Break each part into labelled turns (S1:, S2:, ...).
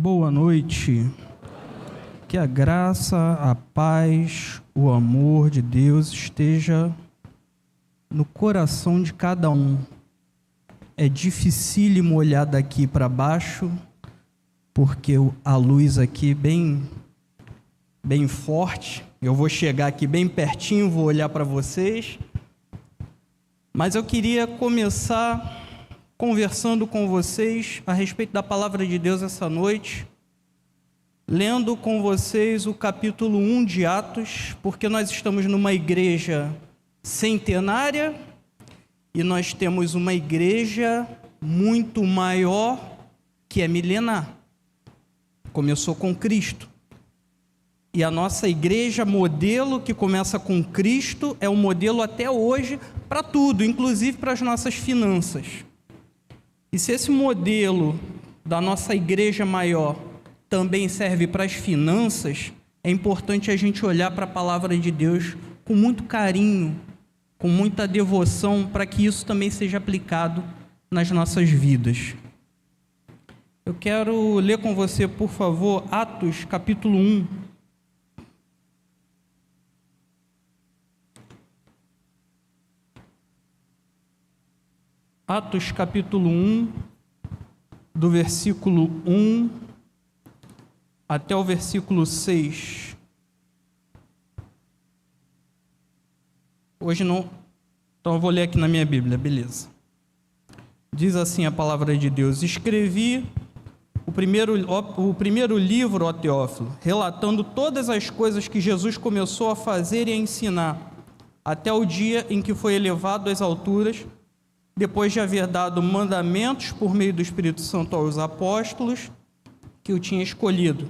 S1: Boa noite. Que a graça, a paz, o amor de Deus esteja no coração de cada um. É dificílimo olhar daqui para baixo, porque a luz aqui bem forte. Eu vou chegar aqui bem pertinho, vou olhar para vocês. Mas eu queria começar conversando com vocês a respeito da palavra de Deus essa noite, lendo com vocês o capítulo 1 de Atos, porque nós estamos numa igreja centenária e nós temos uma igreja muito maior que é milenar. Começou com Cristo. E a nossa igreja modelo, que começa com Cristo, é um modelo até hoje para tudo, inclusive para as nossas finanças. E se esse modelo da nossa igreja maior também serve para as finanças, é importante a gente olhar para a palavra de Deus com muito carinho, com muita devoção, para que isso também seja aplicado nas nossas vidas. Eu quero ler com você, por favor, Atos capítulo 1. Atos capítulo 1, do versículo 1 até o versículo 6. Hoje não, então eu vou ler aqui na minha Bíblia, beleza. Diz assim a palavra de Deus: escrevi o primeiro livro, ó Teófilo, relatando todas as coisas que Jesus começou a fazer e a ensinar, até o dia em que foi elevado às alturas, depois de haver dado mandamentos por meio do Espírito Santo aos apóstolos que o tinha escolhido.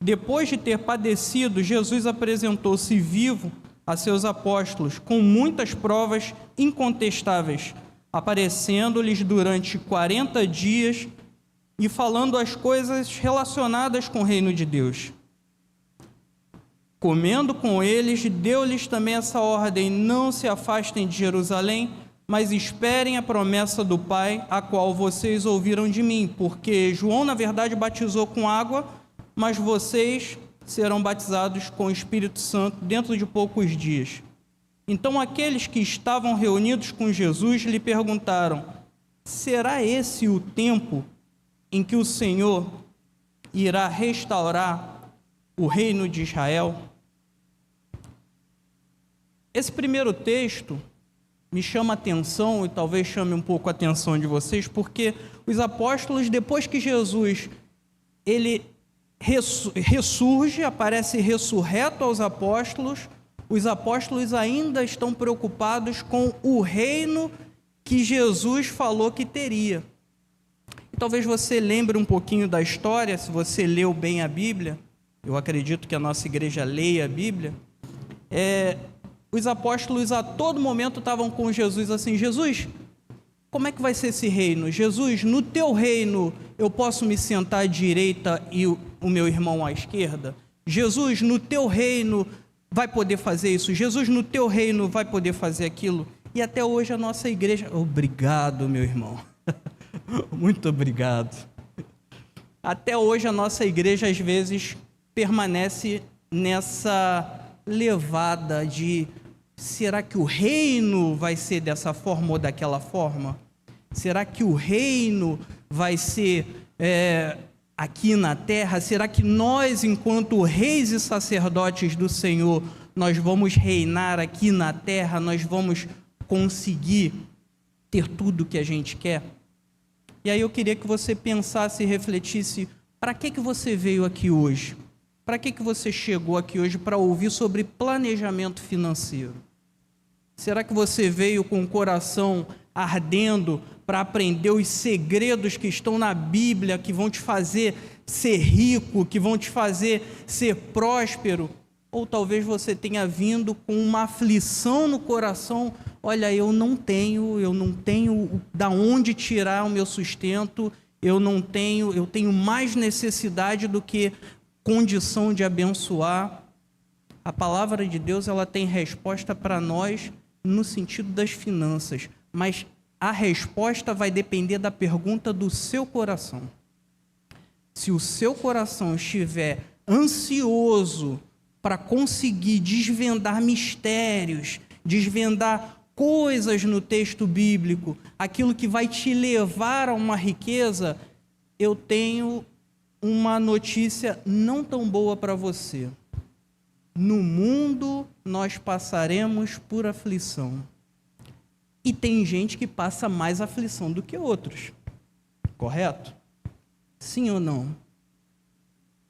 S1: Depois de ter padecido, Jesus apresentou-se vivo a seus apóstolos, com muitas provas incontestáveis, aparecendo-lhes durante 40 dias e falando as coisas relacionadas com o reino de Deus. Comendo com eles, deu-lhes também essa ordem: não se afastem de Jerusalém, mas esperem a promessa do Pai, a qual vocês ouviram de mim, porque João, na verdade, batizou com água, mas vocês serão batizados com o Espírito Santo dentro de poucos dias. Então aqueles que estavam reunidos com Jesus lhe perguntaram: será esse o tempo em que o Senhor irá restaurar o reino de Israel? Esse primeiro texto me chama a atenção, e talvez chame um pouco a atenção de vocês, porque os apóstolos, depois que Jesus ele ressurge, aparece ressurreto aos apóstolos, os apóstolos ainda estão preocupados com o reino que Jesus falou que teria. E talvez você lembre um pouquinho da história, se você leu bem a Bíblia. Eu acredito que a nossa igreja leia a Bíblia. Os apóstolos a todo momento estavam com Jesus assim: Jesus, como é que vai ser esse reino? Jesus, no teu reino eu posso me sentar à direita e o meu irmão à esquerda? Jesus, no teu reino vai poder fazer isso? Jesus, no teu reino vai poder fazer aquilo? E até hoje a nossa igreja... Obrigado, meu irmão. Muito obrigado. Até hoje a nossa igreja às vezes permanece nessa levada de: será que o reino vai ser dessa forma ou daquela forma? Será que o reino vai ser aqui na terra? Será que nós, enquanto reis e sacerdotes do Senhor, nós vamos reinar aqui na terra? Nós vamos conseguir ter tudo o que a gente quer? E aí eu queria que você pensasse e refletisse: para que você veio aqui hoje? Para que você chegou aqui hoje para ouvir sobre planejamento financeiro? Será que você veio com o coração ardendo para aprender os segredos que estão na Bíblia, que vão te fazer ser rico, que vão te fazer ser próspero? Ou talvez você tenha vindo com uma aflição no coração: olha, eu não tenho da onde tirar o meu sustento, eu tenho mais necessidade do que condição de abençoar. A palavra de Deus, ela tem resposta para nós no sentido das finanças, mas a resposta vai depender da pergunta do seu coração. Se o seu coração estiver ansioso para conseguir desvendar mistérios, desvendar coisas no texto bíblico, aquilo que vai te levar a uma riqueza, eu tenho uma notícia não tão boa para você. No mundo nós passaremos por aflição. E tem gente que passa mais aflição do que outros. Correto? Sim ou não?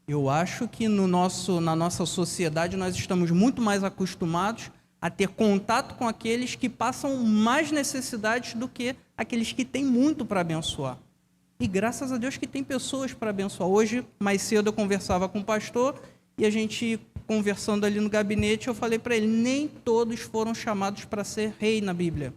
S1: Eu acho que na nossa sociedade nós estamos muito mais acostumados a ter contato com aqueles que passam mais necessidades do que aqueles que têm muito para abençoar. E graças a Deus que tem pessoas para abençoar. Hoje, mais cedo, eu conversava com o pastor e a gente, conversando ali no gabinete, eu falei para ele, nem todos foram chamados para ser rei na Bíblia.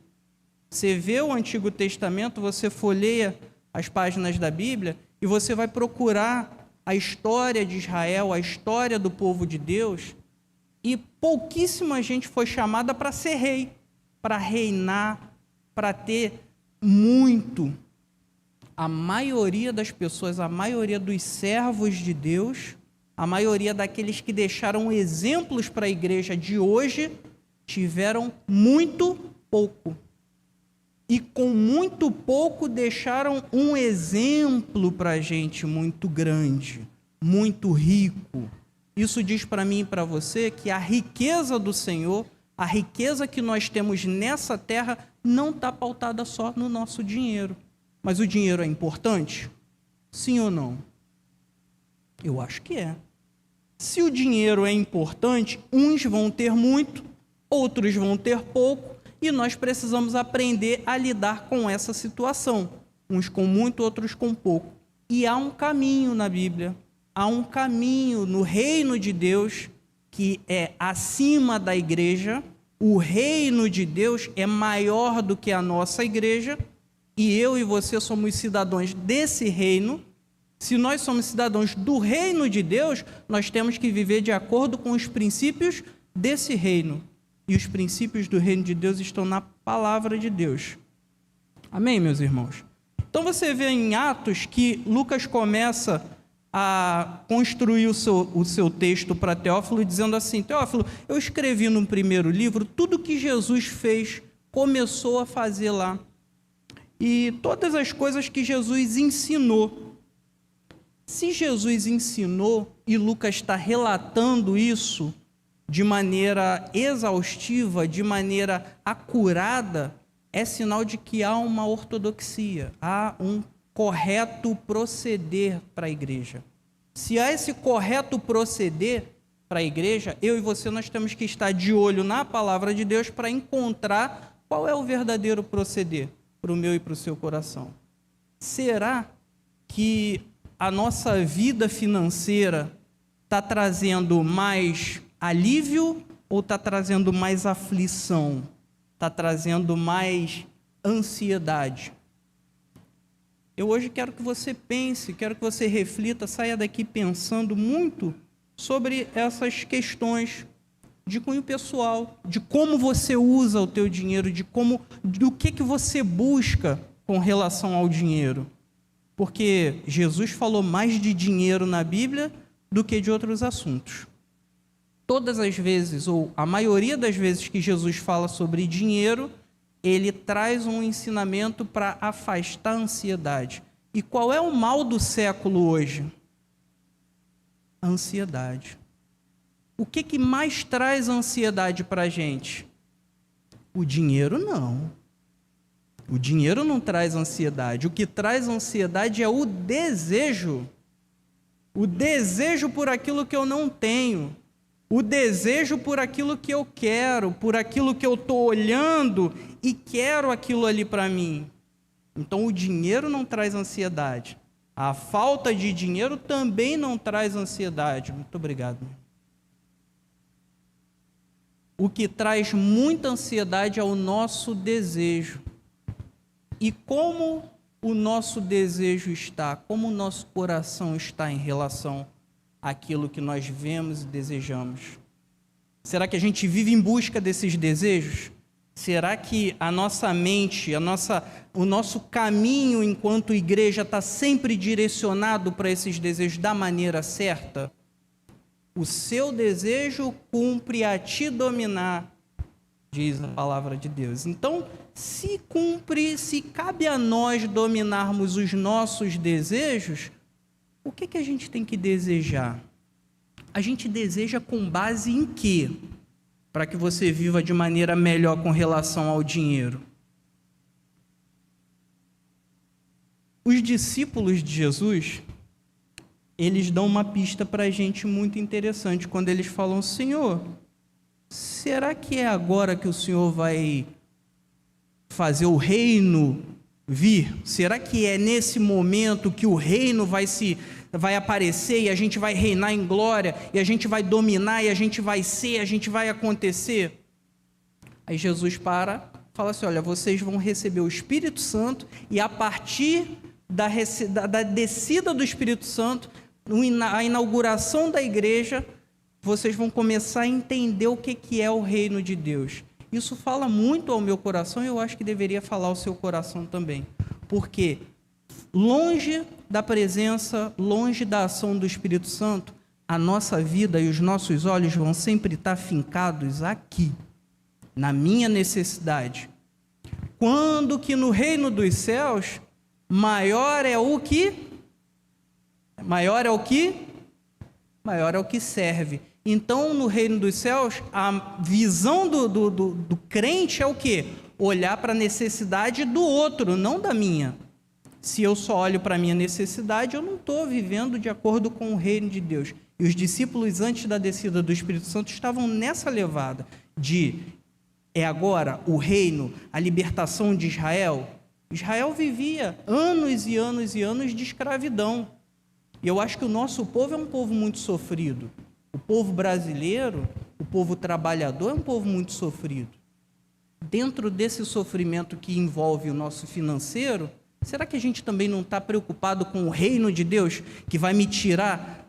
S1: Você vê o Antigo Testamento, você folheia as páginas da Bíblia e você vai procurar a história de Israel, a história do povo de Deus, e pouquíssima gente foi chamada para ser rei, para reinar, para ter muito. A maioria das pessoas, a maioria dos servos de Deus, a maioria daqueles que deixaram exemplos para a igreja de hoje, tiveram muito pouco. E com muito pouco deixaram um exemplo para a gente muito grande, muito rico. Isso diz para mim e para você que a riqueza do Senhor, a riqueza que nós temos nessa terra, não está pautada só no nosso dinheiro. Mas o dinheiro é importante? Sim ou não? Eu acho que é. Se o dinheiro é importante, uns vão ter muito, outros vão ter pouco, e nós precisamos aprender a lidar com essa situação. Uns com muito, outros com pouco. E há um caminho na Bíblia, há um caminho no reino de Deus que é acima da igreja. O reino de Deus é maior do que a nossa igreja, e eu e você somos cidadãos desse reino. Se nós somos cidadãos do reino de Deus, nós temos que viver de acordo com os princípios desse reino. E os princípios do reino de Deus estão na palavra de Deus. Amém, meus irmãos? Então você vê em Atos que Lucas começa a construir o seu texto para Teófilo, dizendo assim, Teófilo, eu escrevi no primeiro livro tudo que Jesus fez, começou a fazer lá. E todas as coisas que Jesus ensinou. Se Jesus ensinou e Lucas está relatando isso de maneira exaustiva, de maneira acurada, é sinal de que há uma ortodoxia, há um correto proceder para a igreja. Se há esse correto proceder para a igreja, eu e você nós temos que estar de olho na palavra de Deus para encontrar qual é o verdadeiro proceder para o meu e para o seu coração. Será que a nossa vida financeira está trazendo mais alívio ou está trazendo mais aflição? Está trazendo mais ansiedade? Eu hoje quero que você pense, quero que você reflita, saia daqui pensando muito sobre essas questões de cunho pessoal, de como você usa o teu dinheiro, do que você busca com relação ao dinheiro. Porque Jesus falou mais de dinheiro na Bíblia do que de outros assuntos. Todas as vezes, ou a maioria das vezes que Jesus fala sobre dinheiro, ele traz um ensinamento para afastar a ansiedade. E qual é o mal do século hoje? A ansiedade. O que mais traz ansiedade para a gente? O dinheiro não. O dinheiro não traz ansiedade. O que traz ansiedade é o desejo. O desejo por aquilo que eu não tenho. O desejo por aquilo que eu quero, por aquilo que eu estou olhando e quero aquilo ali para mim. Então, o dinheiro não traz ansiedade. A falta de dinheiro também não traz ansiedade. Muito obrigado. O que traz muita ansiedade é o nosso desejo. E como o nosso desejo está, como o nosso coração está em relação àquilo que nós vemos e desejamos? Será que a gente vive em busca desses desejos? Será que a nossa mente, o nosso caminho enquanto igreja está sempre direcionado para esses desejos da maneira certa? O seu desejo cumpre a te dominar, diz a palavra de Deus. Então, se cabe a nós dominarmos os nossos desejos, o que a gente tem que desejar? A gente deseja com base em quê? Para que você viva de maneira melhor com relação ao dinheiro. Os discípulos de Jesus, eles dão uma pista para a gente muito interessante, quando eles falam: Senhor, será que é agora que o Senhor vai fazer o reino vir? Será que é nesse momento que o reino vai aparecer e a gente vai reinar em glória, e a gente vai dominar, e a gente vai acontecer? Aí Jesus fala assim: olha, vocês vão receber o Espírito Santo, e a partir da descida do Espírito Santo, a inauguração da igreja, vocês vão começar a entender o que é o reino de Deus. Isso fala muito ao meu coração, e eu acho que deveria falar ao seu coração também, porque longe da presença, longe da ação do Espírito Santo, a nossa vida e os nossos olhos vão sempre estar fincados aqui, na minha necessidade. Quando que no reino dos céus, maior é o que serve. Então, no reino dos céus, a visão do crente é o quê? Olhar para a necessidade do outro, não da minha. Se eu só olho para a minha necessidade, eu não estou vivendo de acordo com o reino de Deus. E os discípulos, antes da descida do Espírito Santo, estavam nessa levada é agora o reino, a libertação de Israel. Israel vivia anos e anos e anos de escravidão. E eu acho que o nosso povo é um povo muito sofrido. O povo brasileiro, o povo trabalhador, é um povo muito sofrido. Dentro desse sofrimento que envolve o nosso financeiro, será que a gente também não está preocupado com o reino de Deus, que vai me tirar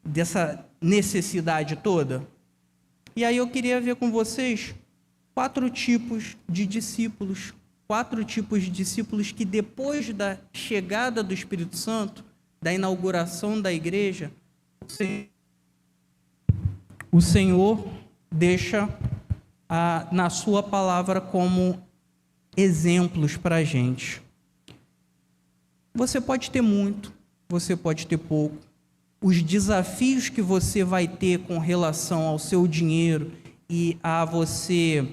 S1: dessa necessidade toda? E aí eu queria ver com vocês 4 tipos de discípulos que depois da chegada do Espírito Santo, da inauguração da igreja, o Senhor deixa na sua palavra como exemplos para a gente. Você pode ter muito, você pode ter pouco. Os desafios que você vai ter com relação ao seu dinheiro e a você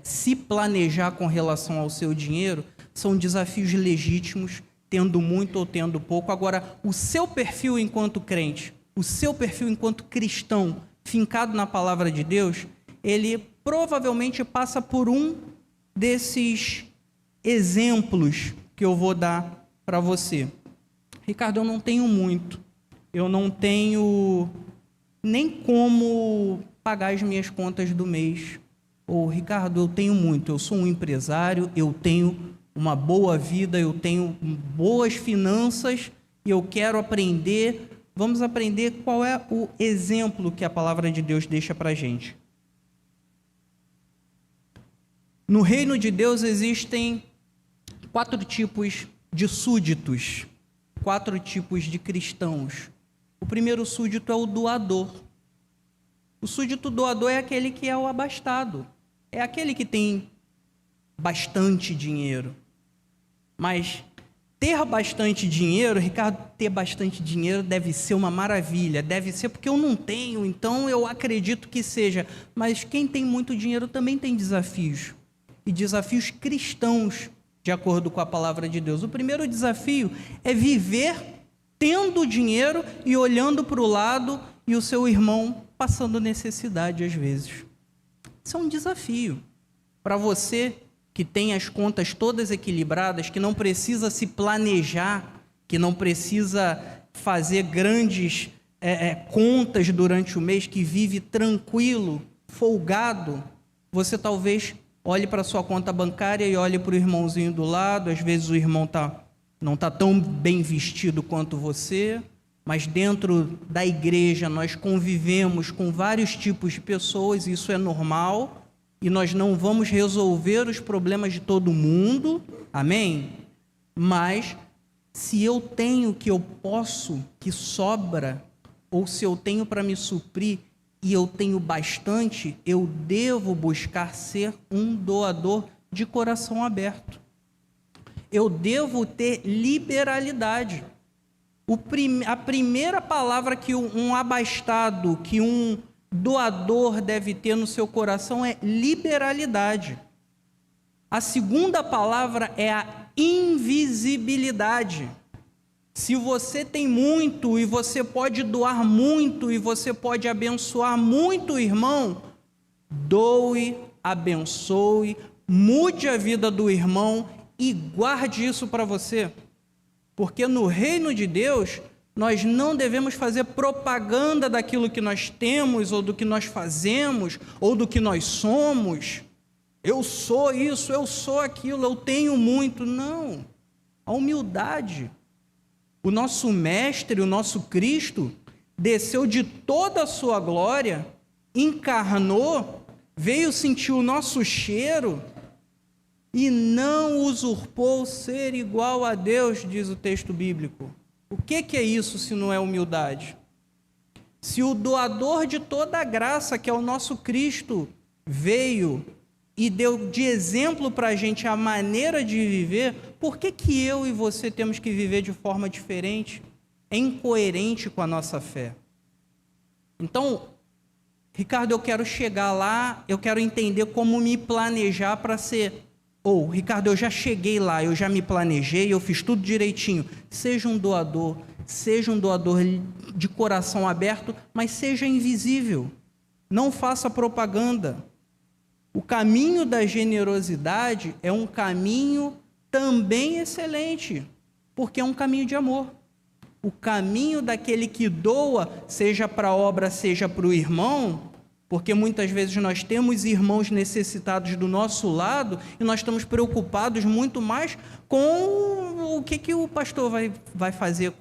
S1: se planejar com relação ao seu dinheiro são desafios legítimos, tendo muito ou tendo pouco. Agora, o seu perfil enquanto crente, o seu perfil enquanto cristão, fincado na palavra de Deus, ele provavelmente passa por um desses exemplos que eu vou dar para você. Ricardo, eu não tenho muito, eu não tenho nem como pagar as minhas contas do mês. Ou, Ricardo, eu tenho muito, eu sou um empresário, eu tenho uma boa vida, eu tenho boas finanças e eu quero aprender. Vamos aprender qual é o exemplo que a palavra de Deus deixa para a gente. No reino de Deus existem 4 tipos de súditos, 4 tipos de cristãos. O primeiro súdito é o doador. O súdito doador é aquele que é o abastado, é aquele que tem bastante dinheiro. Mas ter bastante dinheiro, Ricardo, ter bastante dinheiro deve ser uma maravilha, deve ser porque eu não tenho, então eu acredito que seja. Mas quem tem muito dinheiro também tem desafios, e desafios cristãos, de acordo com a palavra de Deus. O primeiro desafio é viver tendo dinheiro e olhando para o lado e o seu irmão passando necessidade às vezes. Isso é um desafio para você que tem as contas todas equilibradas, que não precisa se planejar, que não precisa fazer grandes contas durante o mês, que vive tranquilo, folgado. Você talvez olhe para a sua conta bancária e olhe para o irmãozinho do lado. Às vezes o irmão não está tão bem vestido quanto você, mas dentro da igreja nós convivemos com vários tipos de pessoas, isso é normal. e nós não vamos resolver os problemas de todo mundo, amém? Mas se eu tenho o que eu posso, que sobra, ou se eu tenho para me suprir e eu tenho bastante, eu devo buscar ser um doador de coração aberto. Eu devo ter liberalidade. A primeira palavra que um abastado, que um doador deve ter no seu coração é liberalidade. A segunda palavra é a invisibilidade. Se você tem muito e você pode doar muito e você pode abençoar muito o irmão, doe, abençoe, mude a vida do irmão e guarde isso para você. Porque no reino de Deus, nós não devemos fazer propaganda daquilo que nós temos, ou do que nós fazemos, ou do que nós somos. Eu sou isso, eu sou aquilo, eu tenho muito. Não. A humildade. O nosso mestre, o nosso Cristo, desceu de toda a sua glória, encarnou, veio sentir o nosso cheiro e não usurpou ser igual a Deus, diz o texto bíblico. O que é isso se não é humildade? Se o doador de toda a graça, que é o nosso Cristo, veio e deu de exemplo para a gente a maneira de viver, por que eu e você temos que viver de forma diferente? É incoerente com a nossa fé. Então, Ricardo, eu quero chegar lá, eu quero entender como me planejar para ser... Ricardo, eu já cheguei lá, eu já me planejei, eu fiz tudo direitinho. Seja um doador de coração aberto, mas seja invisível. Não faça propaganda. O caminho da generosidade é um caminho também excelente, porque é um caminho de amor. O caminho daquele que doa, seja para a obra, seja para o irmão, porque muitas vezes nós temos irmãos necessitados do nosso lado e nós estamos preocupados muito mais com o que o pastor vai fazer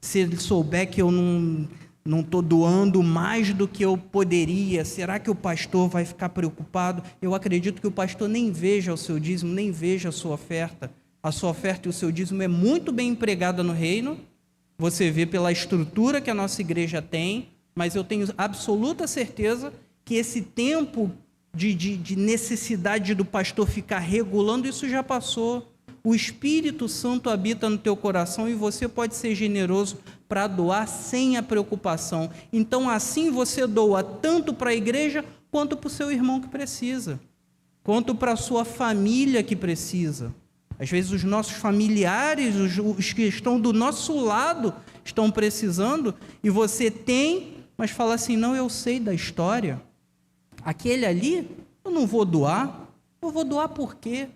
S1: se ele souber que eu não estou doando mais do que eu poderia. Será que o pastor vai ficar preocupado? Eu acredito que o pastor nem veja o seu dízimo, nem veja a sua oferta. A sua oferta e o seu dízimo é muito bem empregada no reino. Você vê pela estrutura que a nossa igreja tem, mas eu tenho absoluta certeza que esse tempo de necessidade do pastor ficar regulando, isso já passou. O Espírito Santo habita no teu coração e você pode ser generoso para doar sem a preocupação. Então, assim você doa tanto para a igreja, quanto para o seu irmão que precisa, quanto para a sua família que precisa. Às vezes os nossos familiares, os que estão do nosso lado, estão precisando, e você tem, mas fala assim, não, eu sei da história. Aquele ali, eu não vou doar. Eu vou doar por quê?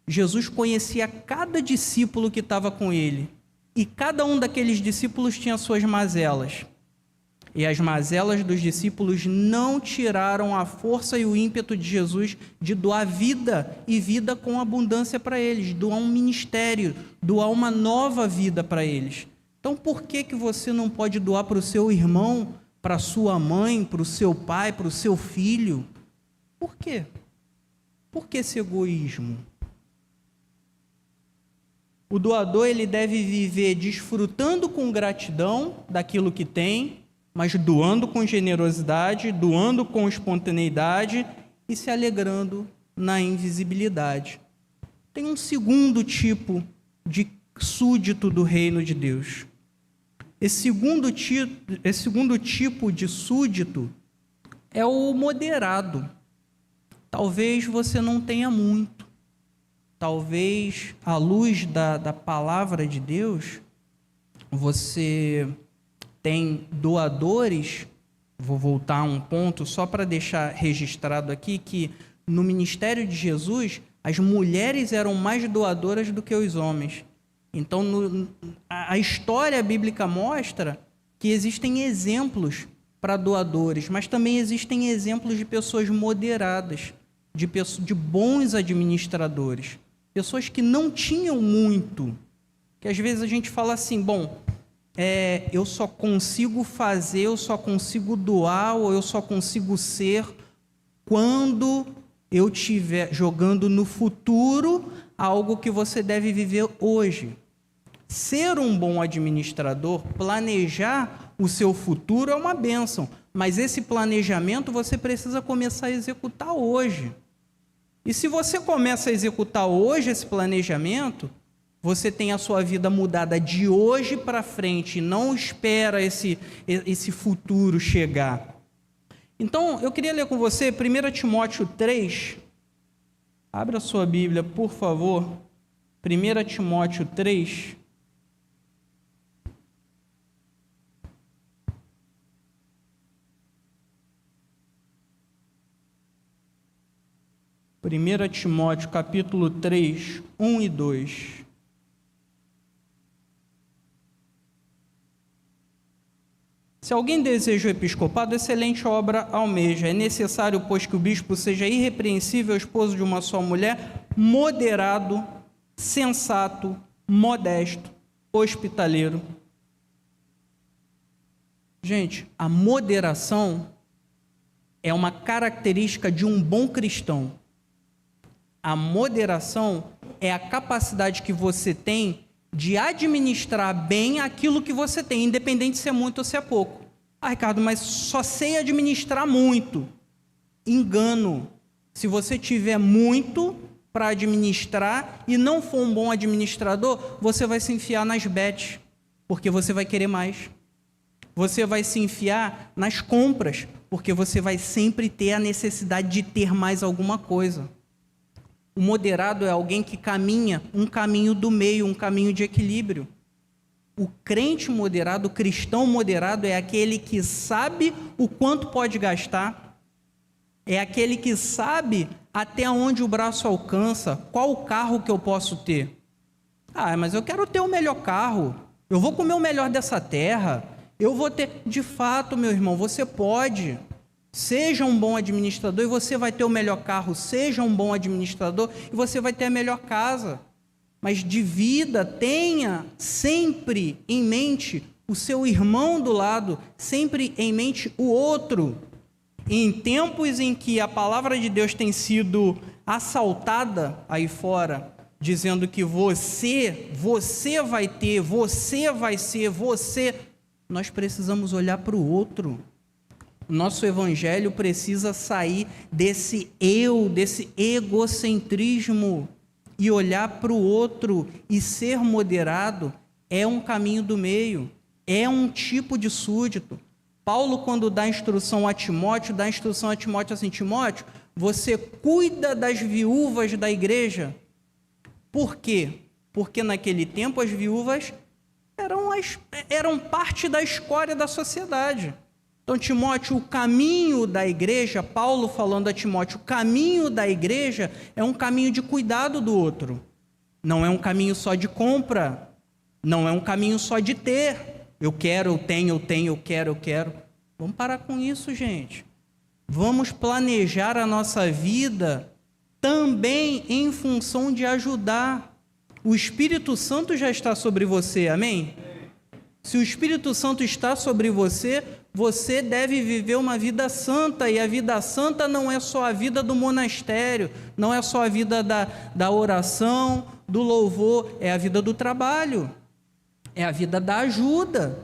S1: Jesus conhecia cada discípulo que estava com ele. E cada um daqueles discípulos tinha suas mazelas. E as mazelas dos discípulos não tiraram a força e o ímpeto de Jesus de doar vida, e vida com abundância para eles, doar um ministério, doar uma nova vida para eles. Então, por que você não pode doar para o seu irmão, para a sua mãe, para o seu pai, para o seu filho? Por quê? Por que esse egoísmo? O doador, ele deve viver desfrutando com gratidão daquilo que tem, mas doando com generosidade, doando com espontaneidade e se alegrando na invisibilidade. Tem um segundo tipo de súdito do reino de Deus. Esse segundo tipo de súdito é o moderado. Talvez você não tenha muito. Talvez, à luz da palavra de Deus, você tem doadores. Vou voltar a um ponto só para deixar registrado aqui, que no ministério de Jesus, as mulheres eram mais doadoras do que os homens. Então, a história bíblica mostra que existem exemplos para doadores, mas também existem exemplos de pessoas moderadas, de bons administradores, pessoas que não tinham muito, que às vezes a gente fala assim, eu só consigo fazer, eu só consigo doar, ou eu só consigo ser quando eu estiver jogando no futuro algo que você deve viver hoje. Ser um bom administrador, planejar o seu futuro é uma bênção, mas esse planejamento você precisa começar a executar hoje. E se você começa a executar hoje esse planejamento, você tem a sua vida mudada de hoje para frente, não espera esse futuro chegar. Então, eu queria ler com você 1 Timóteo 3. Abra a sua Bíblia, por favor. 1 Timóteo 3. Primeira Timóteo, capítulo 3, 1 e 2. Se alguém deseja o episcopado, excelente obra almeja. É necessário, pois, que o bispo seja irrepreensível, esposo de uma só mulher, moderado, sensato, modesto, hospitaleiro. Gente, a moderação é uma característica de um bom cristão. A moderação é a capacidade que você tem de administrar bem aquilo que você tem, independente se é muito ou se é pouco. Ah, Ricardo, mas só sei administrar muito. Engano. Se você tiver muito para administrar e não for um bom administrador, você vai se enfiar nas bets, porque você vai querer mais. Você vai se enfiar nas compras, porque você vai sempre ter a necessidade de ter mais alguma coisa. O moderado é alguém que caminha um caminho do meio, um caminho de equilíbrio. O crente moderado, o cristão moderado é aquele que sabe o quanto pode gastar, é aquele que sabe até onde o braço alcança, qual o carro que eu posso ter. Ah, mas eu quero ter o melhor carro, eu vou comer o melhor dessa terra, eu vou ter... De fato, meu irmão, você pode... Seja um bom administrador e você vai ter o melhor carro. Seja um bom administrador e você vai ter a melhor casa. Mas divida, tenha sempre em mente o seu irmão do lado, sempre em mente o outro. Em tempos em que a palavra de Deus tem sido assaltada aí fora, dizendo que você vai ter, você vai ser, nós precisamos olhar para o outro. Nosso evangelho precisa sair desse eu, desse egocentrismo e olhar para o outro e ser moderado é um caminho do meio, é um tipo de súdito. Paulo, quando dá instrução a Timóteo, assim, Timóteo, você cuida das viúvas da igreja. Por quê? Porque naquele tempo as viúvas eram parte da escória da sociedade. Então, Timóteo, o caminho da igreja, Paulo falando a Timóteo, o caminho da igreja é um caminho de cuidado do outro. Não é um caminho só de compra, não é um caminho só de ter. Eu quero, eu tenho, eu quero. Vamos parar com isso, gente. Vamos planejar a nossa vida também em função de ajudar. O Espírito Santo já está sobre você, amém? Se o Espírito Santo está sobre você, você deve viver uma vida santa, e a vida santa não é só a vida do monastério, não é só a vida da oração, do louvor, é a vida do trabalho, é a vida da ajuda,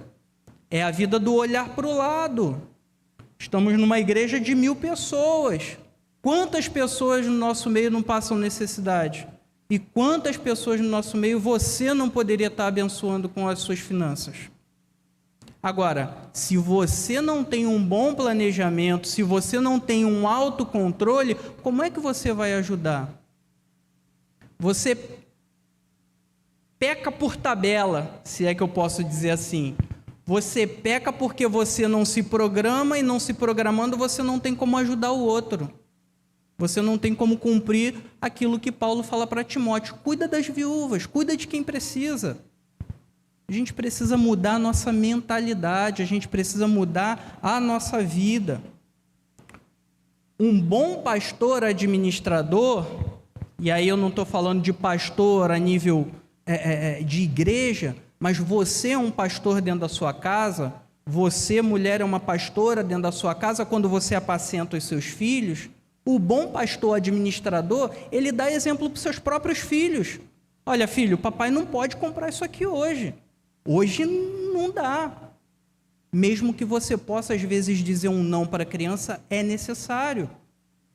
S1: é a vida do olhar para o lado. Estamos numa igreja de 1000 pessoas. Quantas pessoas no nosso meio não passam necessidade? E quantas pessoas no nosso meio você não poderia estar abençoando com as suas finanças? Agora, se você não tem um bom planejamento, se você não tem um autocontrole, como é que você vai ajudar? Você peca por tabela, se é que eu posso dizer assim. Você peca porque você não se programa, e não se programando você não tem como ajudar o outro. Você não tem como cumprir aquilo que Paulo fala para Timóteo. Cuida das viúvas, cuida de quem precisa. A gente precisa mudar a nossa mentalidade, a gente precisa mudar a nossa vida. Um bom pastor administrador, e aí eu não estou falando de pastor a nível de igreja, mas você é um pastor dentro da sua casa, você, mulher, é uma pastora dentro da sua casa, quando você apacenta os seus filhos, O bom pastor administrador, ele dá exemplo para os seus próprios filhos. Olha, filho, papai não pode comprar isso aqui hoje. Hoje não dá. Mesmo que você possa, às vezes, dizer um não para a criança, é necessário.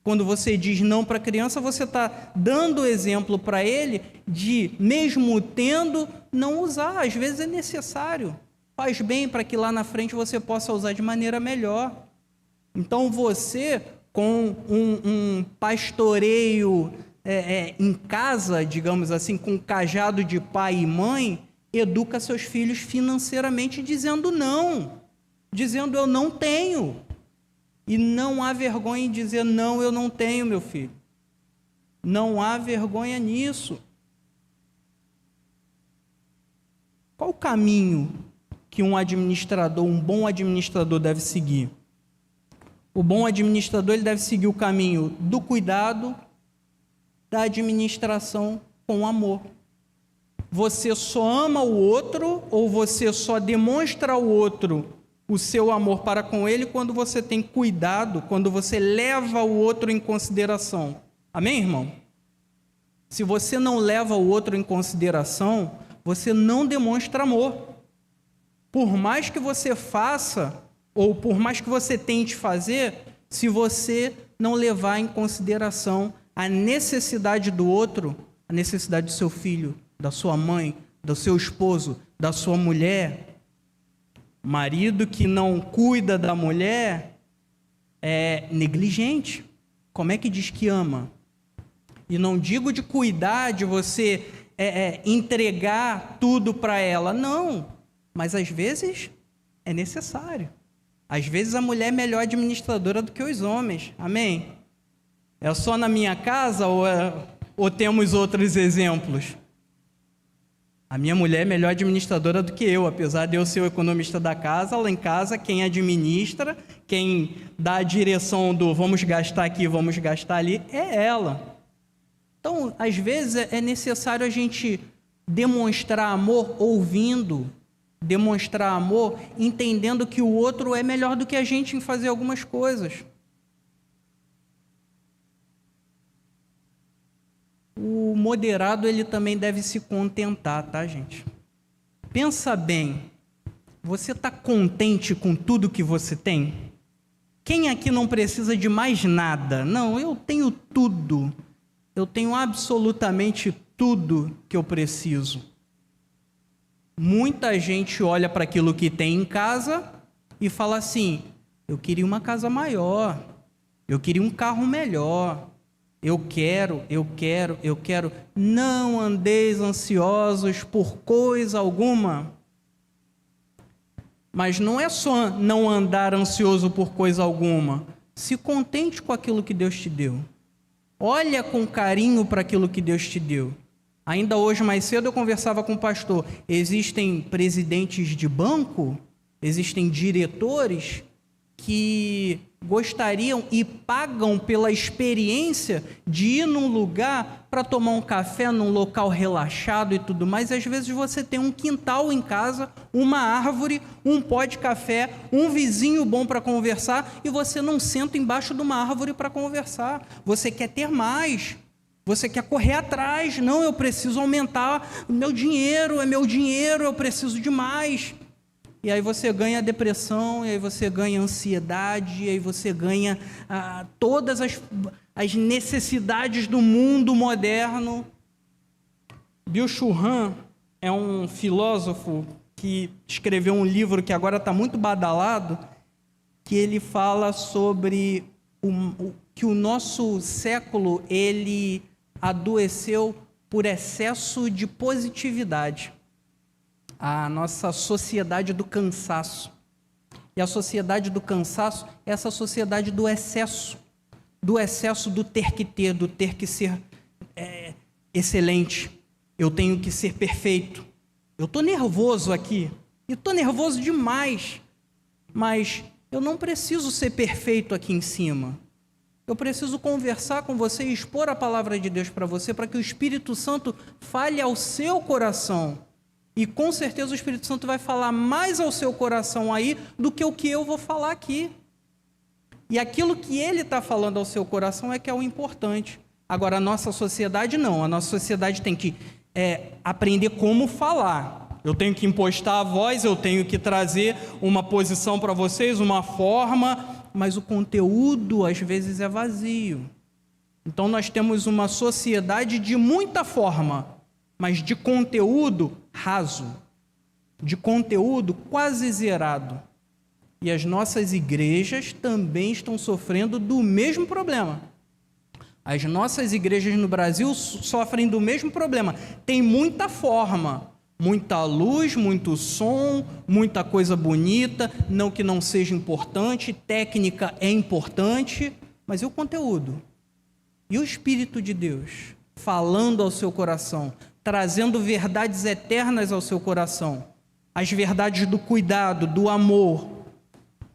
S1: Quando você diz não para a criança, você está dando exemplo para ele de, mesmo tendo, não usar. Às vezes é necessário. Faz bem para que lá na frente você possa usar de maneira melhor. Então você, com um pastoreio em casa, digamos assim, com cajado de pai e mãe, educa seus filhos financeiramente dizendo não, dizendo eu não tenho. E não há vergonha em dizer não, eu não tenho, meu filho. Não há vergonha nisso. Qual o caminho que um administrador, um bom administrador deve seguir? O bom administrador ele deve seguir o caminho do cuidado, da administração com amor. Você só ama o outro ou você só demonstra ao outro o seu amor para com ele quando você tem cuidado, quando você leva o outro em consideração. Amém, irmão? Se você não leva o outro em consideração, você não demonstra amor. Por mais que você faça, ou por mais que você tente fazer, se você não levar em consideração a necessidade do outro, a necessidade do seu filho, da sua mãe, do seu esposo, da sua mulher. Marido que não cuida da mulher é negligente. Como é que diz que ama? E não digo de cuidar, de você entregar tudo para ela, não. Mas às vezes é necessário. Às vezes a mulher é melhor administradora do que os homens. Amém? É só na minha casa ou temos outros exemplos? A minha mulher é melhor administradora do que eu, apesar de eu ser o economista da casa. Lá em casa, quem administra, quem dá a direção do vamos gastar aqui, vamos gastar ali, é ela. Então, às vezes é necessário a gente demonstrar amor ouvindo, demonstrar amor entendendo que o outro é melhor do que a gente em fazer algumas coisas. O moderado, ele também deve se contentar, tá, gente? Pensa bem, você está contente com tudo que você tem? Quem aqui não precisa de mais nada? Não, eu tenho tudo. Eu tenho absolutamente tudo que eu preciso. Muita gente olha para aquilo que tem em casa e fala assim, eu queria uma casa maior, eu queria um carro melhor. Eu quero. Não andeis ansiosos por coisa alguma. Mas não é só não andar ansioso por coisa alguma. Se contente com aquilo que Deus te deu. Olha com carinho para aquilo que Deus te deu. Ainda hoje, mais cedo, eu conversava com o pastor. Existem presidentes de banco, existem diretores que gostariam e pagam pela experiência de ir num lugar para tomar um café num local relaxado e tudo mais. E às vezes você tem um quintal em casa, uma árvore, um pó de café, um vizinho bom para conversar e você não senta embaixo de uma árvore para conversar. Você quer ter mais, você quer correr atrás. Não, eu preciso aumentar o meu dinheiro, é meu dinheiro, eu preciso de mais. E aí você ganha depressão, e aí você ganha ansiedade, e aí você ganha todas as necessidades do mundo moderno. Byung-Chul Han é um filósofo que escreveu um livro que agora está muito badalado, que ele fala sobre que o nosso século ele adoeceu por excesso de positividade. A nossa sociedade do cansaço. E a sociedade do cansaço é essa sociedade do excesso do ter que ter, do ter que ser excelente. Eu tenho que ser perfeito. Eu estou nervoso aqui, e estou nervoso demais, mas eu não preciso ser perfeito aqui em cima. Eu preciso conversar com você e expor a palavra de Deus para você, para que o Espírito Santo fale ao seu coração. E com certeza o Espírito Santo vai falar mais ao seu coração aí do que o que eu vou falar aqui. e aquilo que ele está falando ao seu coração é que é o importante. Agora, a nossa sociedade não. A nossa sociedade tem que aprender como falar. Eu tenho que impostar a voz, eu tenho que trazer uma posição para vocês, uma forma, mas o conteúdo às vezes é vazio. Então nós temos uma sociedade de muita forma, mas de conteúdo raso, de conteúdo quase zerado. E as nossas igrejas também estão sofrendo do mesmo problema. As nossas igrejas no Brasil sofrem do mesmo problema. Tem muita forma, muita luz, muito som, muita coisa bonita, não que não seja importante, técnica é importante, mas e o conteúdo? E o Espírito de Deus falando ao seu coração, trazendo verdades eternas ao seu coração, as verdades do cuidado, do amor,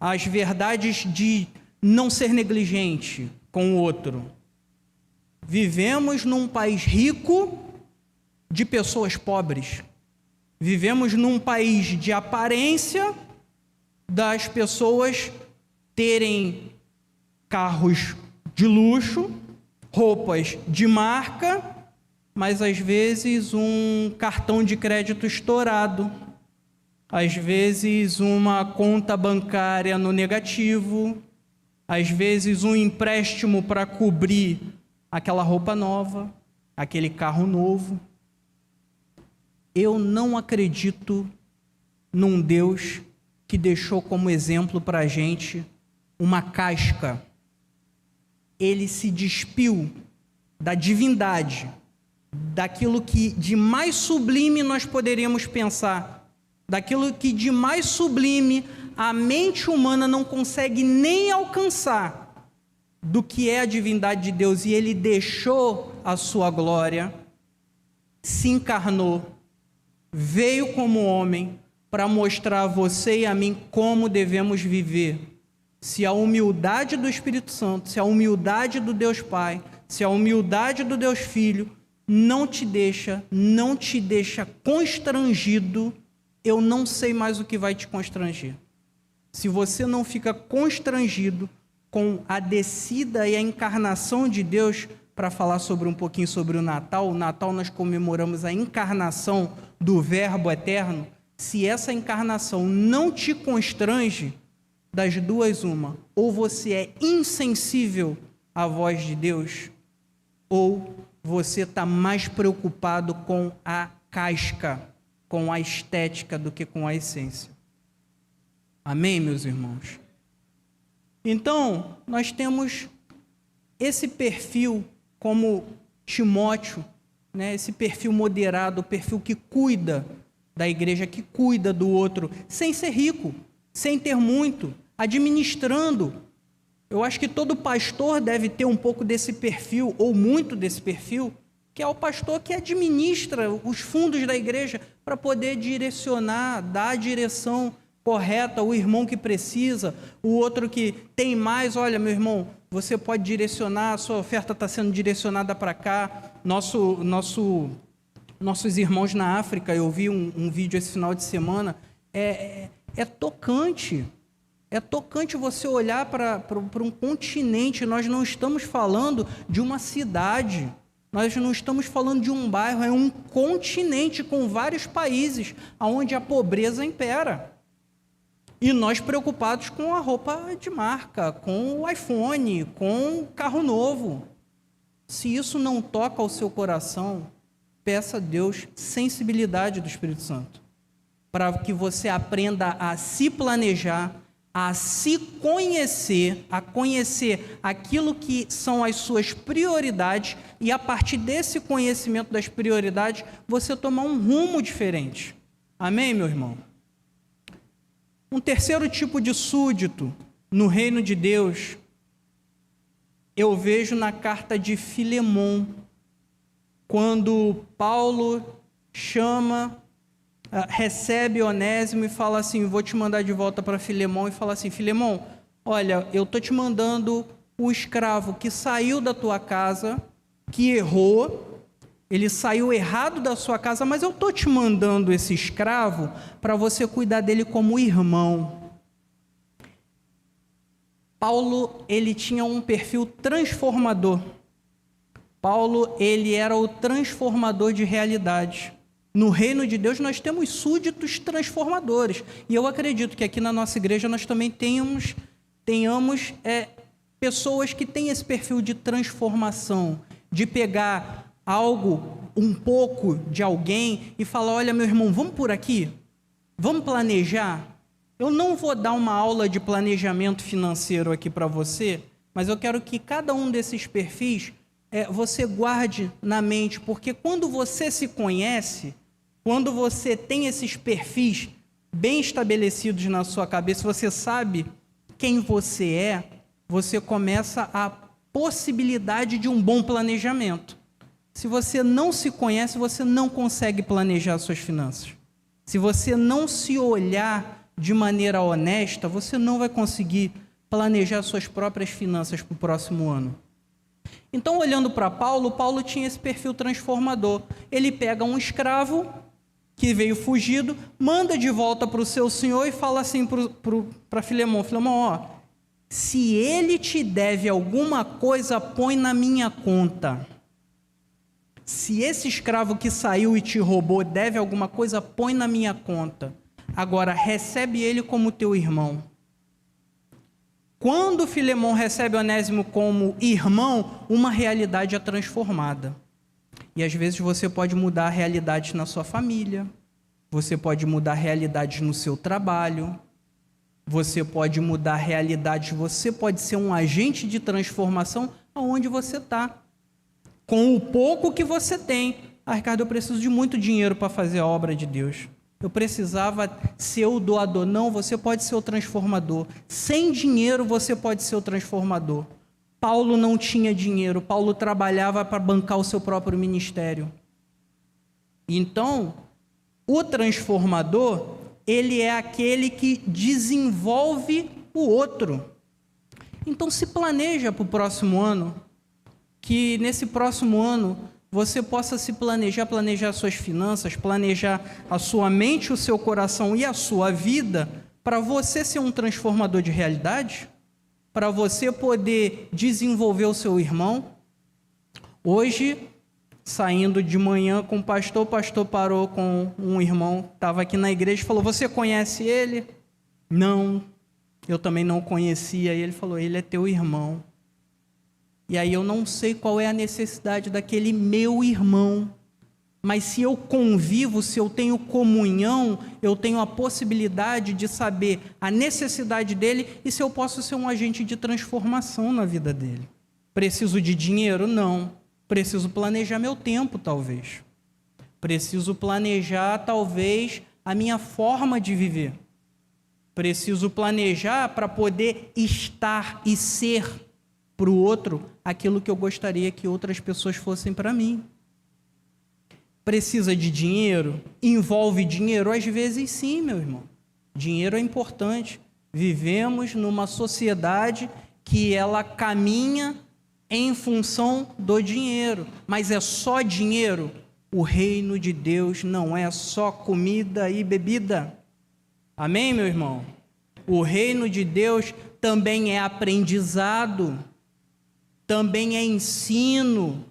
S1: as verdades de não ser negligente com o outro. Vivemos num país rico de pessoas pobres. Vivemos num país de aparência das pessoas terem carros de luxo, roupas de marca, mas às vezes um cartão de crédito estourado, às vezes uma conta bancária no negativo, às vezes um empréstimo para cobrir aquela roupa nova, aquele carro novo. Eu não acredito num Deus que deixou como exemplo para a gente uma casca. Ele se despiu da divindade, daquilo que de mais sublime nós poderíamos pensar, daquilo que de mais sublime a mente humana não consegue nem alcançar, do que é a divindade de Deus, e ele deixou a sua glória, se encarnou, veio como homem para mostrar a você e a mim como devemos viver. Se a humildade do Espírito Santo, se a humildade do Deus Pai, se a humildade do Deus Filho não te deixa constrangido, eu não sei mais o que vai te constranger. Se você não fica constrangido com a descida e a encarnação de Deus, para falar um pouquinho sobre o Natal nós comemoramos a encarnação do Verbo eterno. Se essa encarnação não te constrange, das duas uma, ou você é insensível à voz de Deus, ou você está mais preocupado com a casca, com a estética do que com a essência. Amém, meus irmãos? Então, nós temos esse perfil como Timóteo, né? Esse perfil moderado, o perfil que cuida da igreja, que cuida do outro, sem ser rico, sem ter muito, administrando. Eu acho que todo pastor deve ter um pouco desse perfil, ou muito desse perfil, que é o pastor que administra os fundos da igreja para poder direcionar, dar a direção correta, o irmão que precisa, o outro que tem mais, olha, meu irmão, você pode direcionar, a sua oferta está sendo direcionada para cá. Nossos irmãos na África, eu vi um vídeo esse final de semana, é tocante. É tocante você olhar para um continente. Nós não estamos falando de uma cidade, nós não estamos falando de um bairro, é um continente com vários países onde a pobreza impera. E nós preocupados com a roupa de marca, com o iPhone, com o carro novo. Se isso não toca ao seu coração, peça a Deus sensibilidade do Espírito Santo, para que você aprenda a se planejar, a se conhecer, a conhecer aquilo que são as suas prioridades, e a partir desse conhecimento das prioridades, você tomar um rumo diferente. Amém, meu irmão? Um terceiro tipo de súdito no reino de Deus, eu vejo na carta de Filemon, quando Paulo recebe Onésimo e fala assim, vou te mandar de volta para Filemon, e fala assim, Filemon, olha, eu estou te mandando o escravo que saiu da tua casa, que errou, ele saiu errado da sua casa, mas eu estou te mandando esse escravo para você cuidar dele como irmão. Paulo, ele tinha um perfil transformador. Paulo, ele era o transformador de realidade. No reino de Deus nós temos súditos transformadores. E eu acredito que aqui na nossa igreja nós também tenhamos pessoas que têm esse perfil de transformação, de pegar algo, um pouco de alguém e falar, olha meu irmão, vamos por aqui? Vamos planejar? Eu não vou dar uma aula de planejamento financeiro aqui para você, mas eu quero que cada um desses perfis você guarde na mente, porque quando você se conhece, quando você tem esses perfis bem estabelecidos na sua cabeça, você sabe quem você é, você começa a possibilidade de um bom planejamento. Se você não se conhece, você não consegue planejar suas finanças. Se você não se olhar de maneira honesta, você não vai conseguir planejar suas próprias finanças para o próximo ano. Então, olhando para Paulo, Paulo tinha esse perfil transformador. Ele pega um escravo que veio fugido, manda de volta para o seu senhor e fala assim para Filemão, ó, se ele te deve alguma coisa, põe na minha conta. Se esse escravo que saiu e te roubou deve alguma coisa, põe na minha conta. Agora, recebe ele como teu irmão. Quando Filemão recebe Onésimo como irmão, uma realidade é transformada. E às vezes você pode mudar a realidade na sua família, você pode mudar realidades no seu trabalho, você pode mudar realidades, você pode ser um agente de transformação aonde você está. Com o pouco que você tem. Ah, Ricardo, eu preciso de muito dinheiro para fazer a obra de Deus. Eu precisava ser o doador. Não, você pode ser o transformador. Sem dinheiro, você pode ser o transformador. Paulo não tinha dinheiro. Paulo trabalhava para bancar o seu próprio ministério. Então, o transformador, ele é aquele que desenvolve o outro. Então, se planeja para o próximo ano, que nesse próximo ano você possa se planejar suas finanças, planejar a sua mente, o seu coração e a sua vida para você ser um transformador de realidade, para você poder desenvolver o seu irmão. Hoje, saindo de manhã com o pastor parou com um irmão, estava aqui na igreja e falou, você conhece ele? Não, eu também não conhecia. E ele falou, ele é teu irmão. E aí eu não sei qual é a necessidade daquele meu irmão, mas se eu convivo, se eu tenho comunhão, eu tenho a possibilidade de saber a necessidade dele e se eu posso ser um agente de transformação na vida dele. Preciso de dinheiro? Não. Preciso planejar meu tempo, talvez. Preciso planejar, talvez, a minha forma de viver. Preciso planejar para poder estar e ser para o outro aquilo que eu gostaria que outras pessoas fossem para mim. Precisa de dinheiro? Envolve dinheiro? Às vezes sim, meu irmão. Dinheiro é importante. Vivemos numa sociedade que ela caminha em função do dinheiro. Mas é só dinheiro? O reino de Deus não é só comida e bebida. Amém, meu irmão? O reino de Deus também é aprendizado, também é ensino,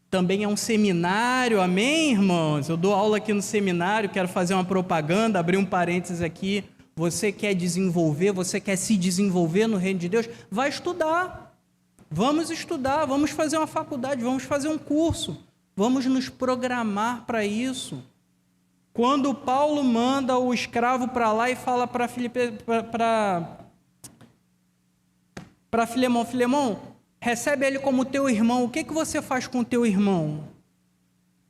S1: também é um seminário, amém, irmãos? Eu dou aula aqui no seminário, quero fazer uma propaganda, abrir um parênteses aqui. Você quer desenvolver, você quer se desenvolver no reino de Deus? Vai estudar. Vamos estudar, vamos fazer uma faculdade, vamos fazer um curso. Vamos nos programar para isso. Quando Paulo manda o escravo para lá e fala para Filemão, Filemão, recebe ele como teu irmão. O que você faz com teu irmão?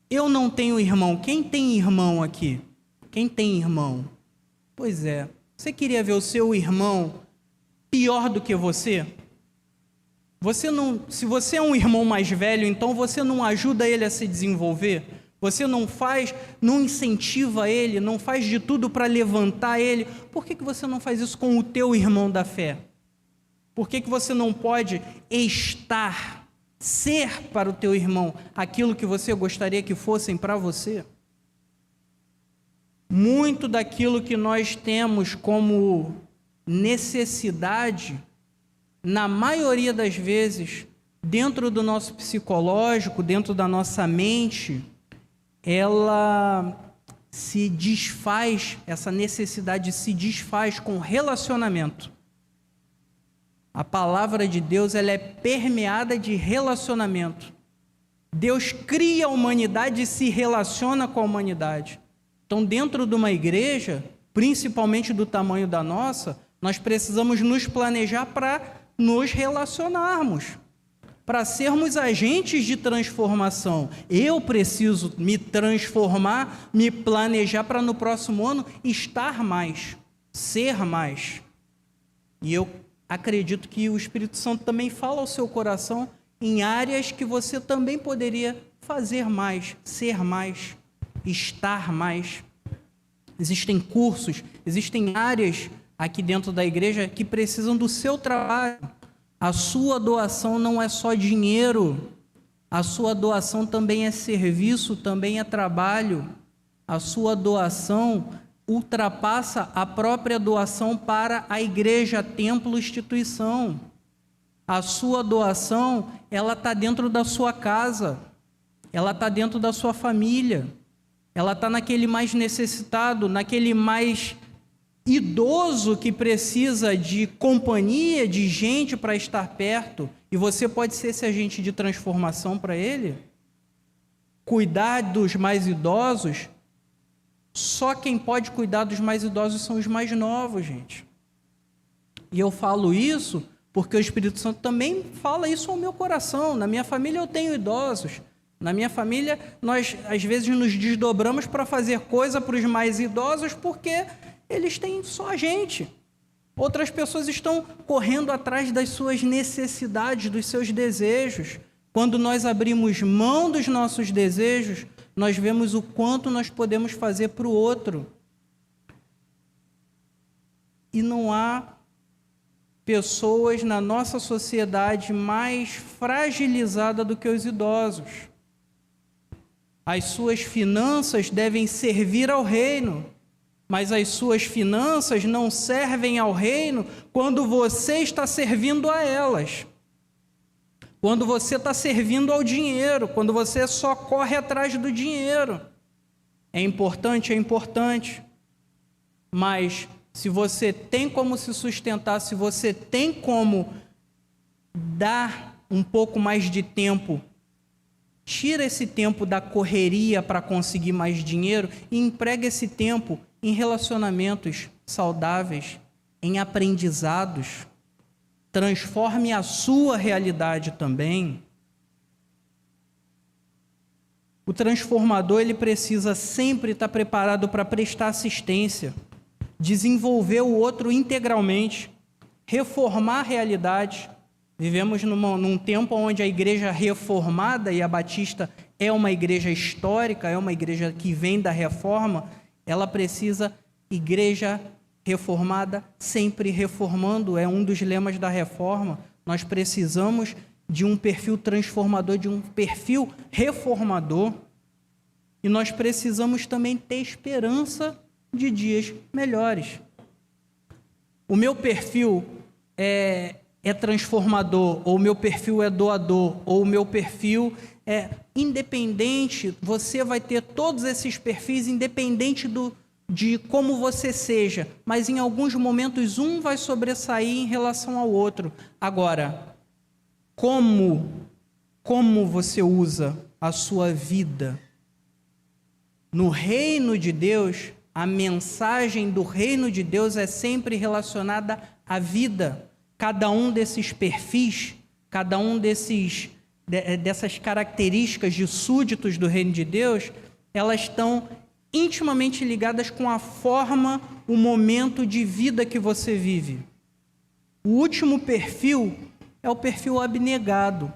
S1: Eu não tenho irmão. Quem tem irmão aqui? Quem tem irmão? Pois é. Você queria ver o seu irmão pior do que você? Se você é um irmão mais velho, então você não ajuda ele a se desenvolver? Você não incentiva ele, não faz de tudo para levantar ele? Por que você não faz isso com o teu irmão da fé? Por que você não pode ser para o teu irmão aquilo que você gostaria que fossem para você? Muito daquilo que nós temos como necessidade na maioria das vezes, dentro do nosso psicológico, dentro da nossa mente, ela se desfaz, essa necessidade se desfaz com relacionamento. A palavra de Deus, ela é permeada de relacionamento. Deus cria a humanidade e se relaciona com a humanidade. Então, dentro de uma igreja, principalmente do tamanho da nossa, nós precisamos nos planejar para nos relacionarmos, para sermos agentes de transformação. Eu preciso me transformar, me planejar para no próximo ano estar mais, ser mais. E eu acredito que o Espírito Santo também fala ao seu coração em áreas que você também poderia fazer mais, ser mais, estar mais. Existem cursos, existem áreas aqui dentro da igreja que precisam do seu trabalho. A sua doação não é só dinheiro, a sua doação também é serviço, também é trabalho. A sua doação ultrapassa a própria doação para a igreja, templo, instituição. A sua doação, ela está dentro da sua casa, ela está dentro da sua família, ela está naquele mais necessitado, naquele mais idoso que precisa de companhia, de gente para estar perto, e você pode ser esse agente de transformação para ele. Cuidar dos mais idosos, só quem pode cuidar dos mais idosos são os mais novos, gente. E eu falo isso porque o Espírito Santo também fala isso ao meu coração. Na minha família eu tenho idosos. Na minha família nós às vezes nos desdobramos para fazer coisa para os mais idosos porque eles têm só a gente. Outras pessoas estão correndo atrás das suas necessidades, dos seus desejos. Quando nós abrimos mão dos nossos desejos, nós vemos o quanto nós podemos fazer para o outro. E não há pessoas na nossa sociedade mais fragilizada do que os idosos. As suas finanças devem servir ao reino, mas as suas finanças não servem ao reino quando você está servindo a elas. Quando você está servindo ao dinheiro, quando você só corre atrás do dinheiro. É importante, mas se você tem como se sustentar, se você tem como dar um pouco mais de tempo, tira esse tempo da correria para conseguir mais dinheiro e emprega esse tempo em relacionamentos saudáveis, em aprendizados. Transforme a sua realidade também. O transformador, ele precisa sempre estar preparado para prestar assistência, desenvolver o outro integralmente, reformar a realidade. Vivemos num tempo onde a igreja reformada, e a Batista é uma igreja histórica, é uma igreja que vem da reforma, ela precisa, igreja reformada, sempre reformando, é um dos lemas da reforma. Nós precisamos de um perfil transformador, de um perfil reformador, e nós precisamos também ter esperança de dias melhores. O meu perfil é transformador, ou o meu perfil é doador, ou o meu perfil é independente. Você vai ter todos esses perfis independente de como você seja, mas em alguns momentos um vai sobressair em relação ao outro. Agora, como você usa a sua vida? No reino de Deus, a mensagem do reino de Deus é sempre relacionada à vida. Cada um desses perfis, cada um dessas características de súditos do reino de Deus, elas estão intimamente ligadas com a forma, o momento de vida que você vive. O último perfil é o perfil abnegado.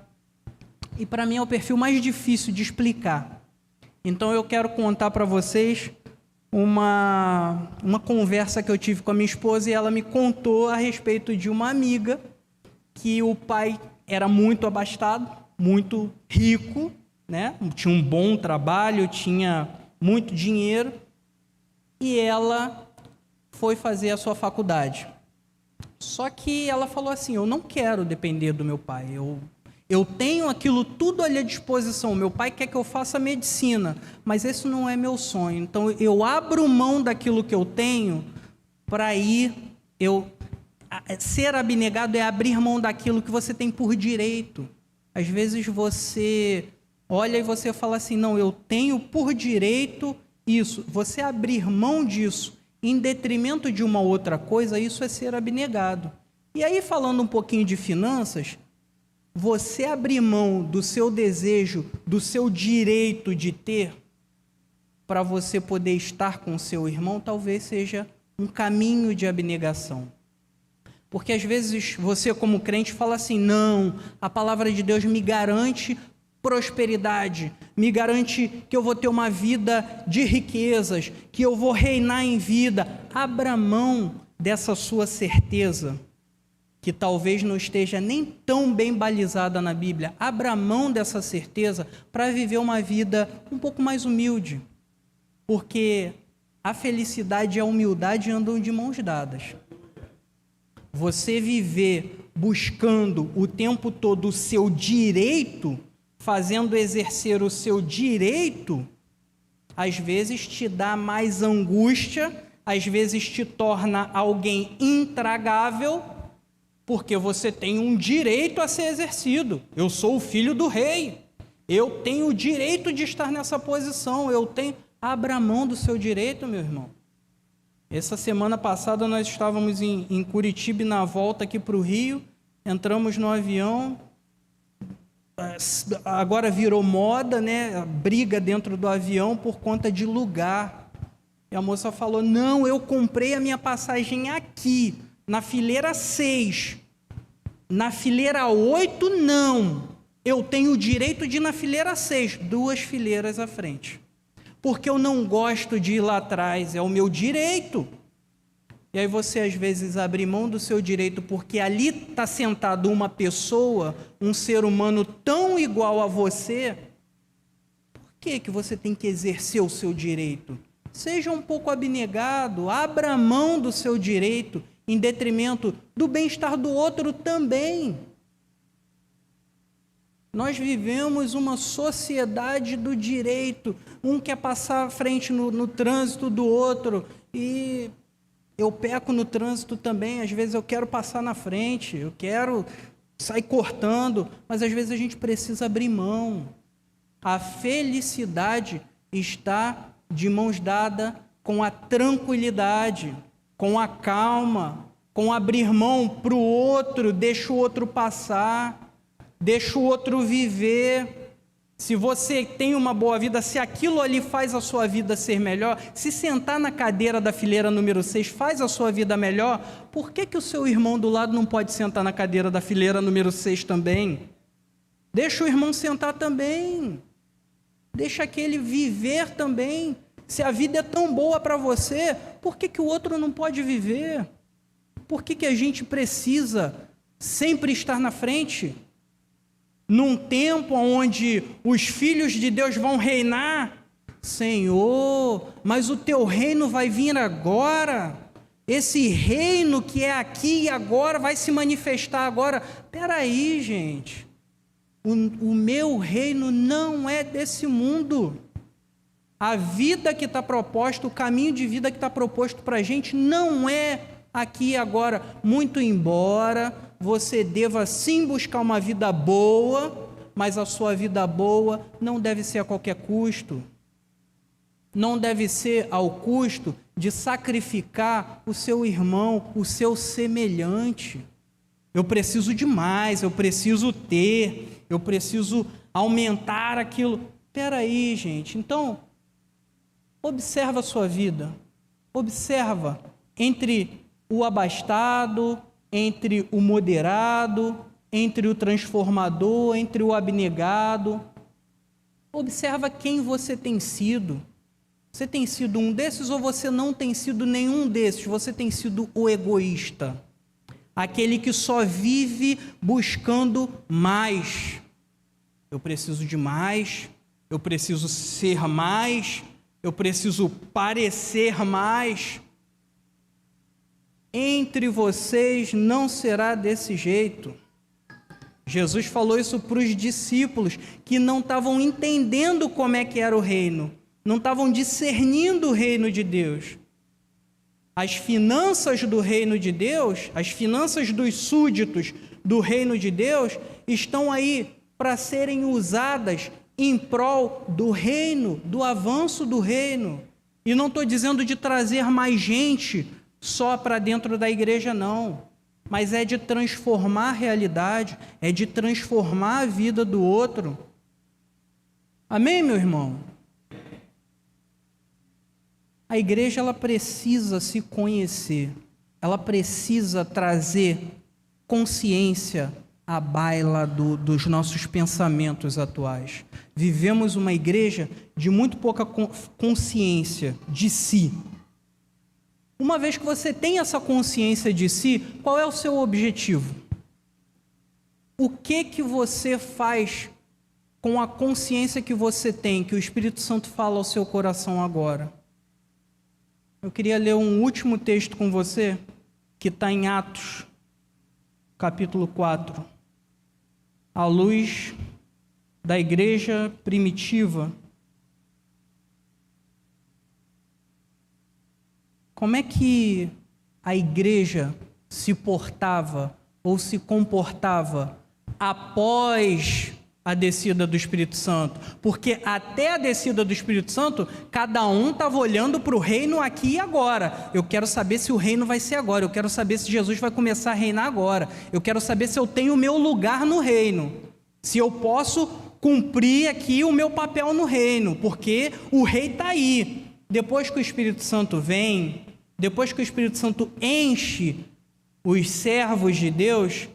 S1: E para mim é o perfil mais difícil de explicar. Então eu quero contar para vocês uma conversa que eu tive com a minha esposa, e ela me contou a respeito de uma amiga que o pai era muito abastado, muito rico, né? Tinha um bom trabalho, tinha muito dinheiro, e ela foi fazer a sua faculdade. Só que ela falou assim, eu não quero depender do meu pai, eu tenho aquilo tudo ali à disposição, meu pai quer que eu faça medicina, mas esse não é meu sonho, então eu abro mão daquilo que eu tenho para ser abnegado é abrir mão daquilo que você tem por direito. Às vezes você olha e você fala assim, não, eu tenho por direito isso. Você abrir mão disso em detrimento de uma outra coisa, isso é ser abnegado. E aí, falando um pouquinho de finanças, você abrir mão do seu desejo, do seu direito de ter, para você poder estar com o seu irmão, talvez seja um caminho de abnegação. Porque às vezes você, como crente, fala assim, não, a palavra de Deus me garante prosperidade, me garante que eu vou ter uma vida de riquezas, que eu vou reinar em vida. Abra mão dessa sua certeza, que talvez não esteja nem tão bem balizada na Bíblia. Abra mão dessa certeza para viver uma vida um pouco mais humilde, porque a felicidade e a humildade andam de mãos dadas. Você viver buscando o tempo todo o seu direito, fazendo exercer o seu direito, às vezes te dá mais angústia, às vezes te torna alguém intragável, porque você tem um direito a ser exercido. Eu sou o filho do rei, eu tenho o direito de estar nessa posição, Abra mão do seu direito, meu irmão. Essa semana passada nós estávamos em Curitiba, na volta aqui para o Rio, entramos no avião, agora virou moda, né? Briga dentro do avião por conta de lugar. E a moça falou, não, eu comprei a minha passagem aqui, na fileira 6, na fileira 8 não, eu tenho o direito de ir na fileira 6, 2 fileiras à frente. Porque eu não gosto de ir lá atrás, é o meu direito. E aí você às vezes abre mão do seu direito porque ali está sentado uma pessoa, um ser humano tão igual a você. Por que você tem que exercer o seu direito? Seja um pouco abnegado, abra mão do seu direito em detrimento do bem-estar do outro também. Nós vivemos uma sociedade do direito, um quer passar à frente no trânsito do outro, e eu peco no trânsito também, às vezes eu quero passar na frente, eu quero sair cortando, mas às vezes a gente precisa abrir mão. A felicidade está de mãos dadas com a tranquilidade, com a calma, com abrir mão para o outro, deixa o outro passar. Deixa o outro viver. Se você tem uma boa vida, se aquilo ali faz a sua vida ser melhor, se sentar na cadeira da fileira número 6 faz a sua vida melhor, por que o seu irmão do lado não pode sentar na cadeira da fileira número 6 também? Deixa o irmão sentar também. Deixa aquele viver também. Se a vida é tão boa para você, por que o outro não pode viver? Por que a gente precisa sempre estar na frente? Num tempo onde os filhos de Deus vão reinar, Senhor, mas o teu reino vai vir agora, esse reino que é aqui e agora vai se manifestar agora. Espera aí, gente, o meu reino não é desse mundo. A vida que está proposta, o caminho de vida que está proposto para a gente não é aqui e agora, muito embora você deva sim buscar uma vida boa, mas a sua vida boa não deve ser a qualquer custo. Não deve ser ao custo de sacrificar o seu irmão, o seu semelhante. Eu preciso de mais, eu preciso ter, eu preciso aumentar aquilo. Espera aí, gente. Então, observa a sua vida. Observa entre o abastado, entre o moderado, entre o transformador, entre o abnegado. Observa quem você tem sido. Você tem sido um desses ou você não tem sido nenhum desses? Você tem sido o egoísta, aquele que só vive buscando mais. Eu preciso de mais, eu preciso ser mais, eu preciso parecer mais. entre vocês não será desse jeito. Jesus falou isso para os discípulos que não estavam entendendo como é que era o reino, não estavam discernindo o reino de Deus. As finanças do reino de Deus, as finanças dos súditos do reino de Deus, estão aí para serem usadas em prol do reino, do avanço do reino. E não estou dizendo de trazer mais gente só para dentro da igreja, não. Mas é de transformar a realidade, é de transformar a vida do outro. Amém, meu irmão? A igreja, ela precisa se conhecer, ela precisa trazer consciência à baila dos nossos pensamentos atuais. Vivemos uma igreja de muito pouca consciência de si. Uma vez que você tem essa consciência de si, qual é o seu objetivo? O que você faz com a consciência que você tem, que o Espírito Santo fala ao seu coração agora? Eu queria ler um último texto com você, que está em Atos, capítulo 4. À luz da igreja primitiva, como é que a igreja se portava ou se comportava após a descida do Espírito Santo? Porque até a descida do Espírito Santo, cada um estava olhando para o reino aqui e agora. Eu quero saber se o reino vai ser agora, eu quero saber se Jesus vai começar a reinar agora, eu quero saber se eu tenho o meu lugar no reino, se eu posso cumprir aqui o meu papel no reino, porque o rei está aí. Depois que o Espírito Santo vem, depois que o Espírito Santo enche os servos de Deus,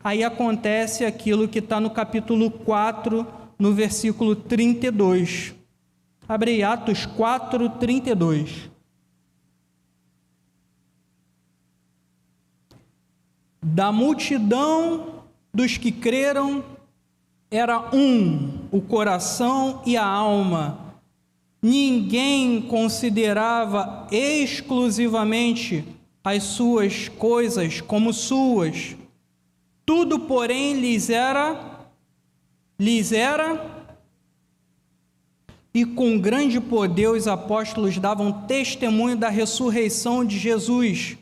S1: aí acontece aquilo que está no capítulo 4, no versículo 32. Abre aí, Atos 4, 32. Da multidão dos que creram, era um o coração e a alma. Ninguém considerava exclusivamente as suas coisas como suas. Tudo, porém, lhes era, e com grande poder os apóstolos davam testemunho da ressurreição de Jesus,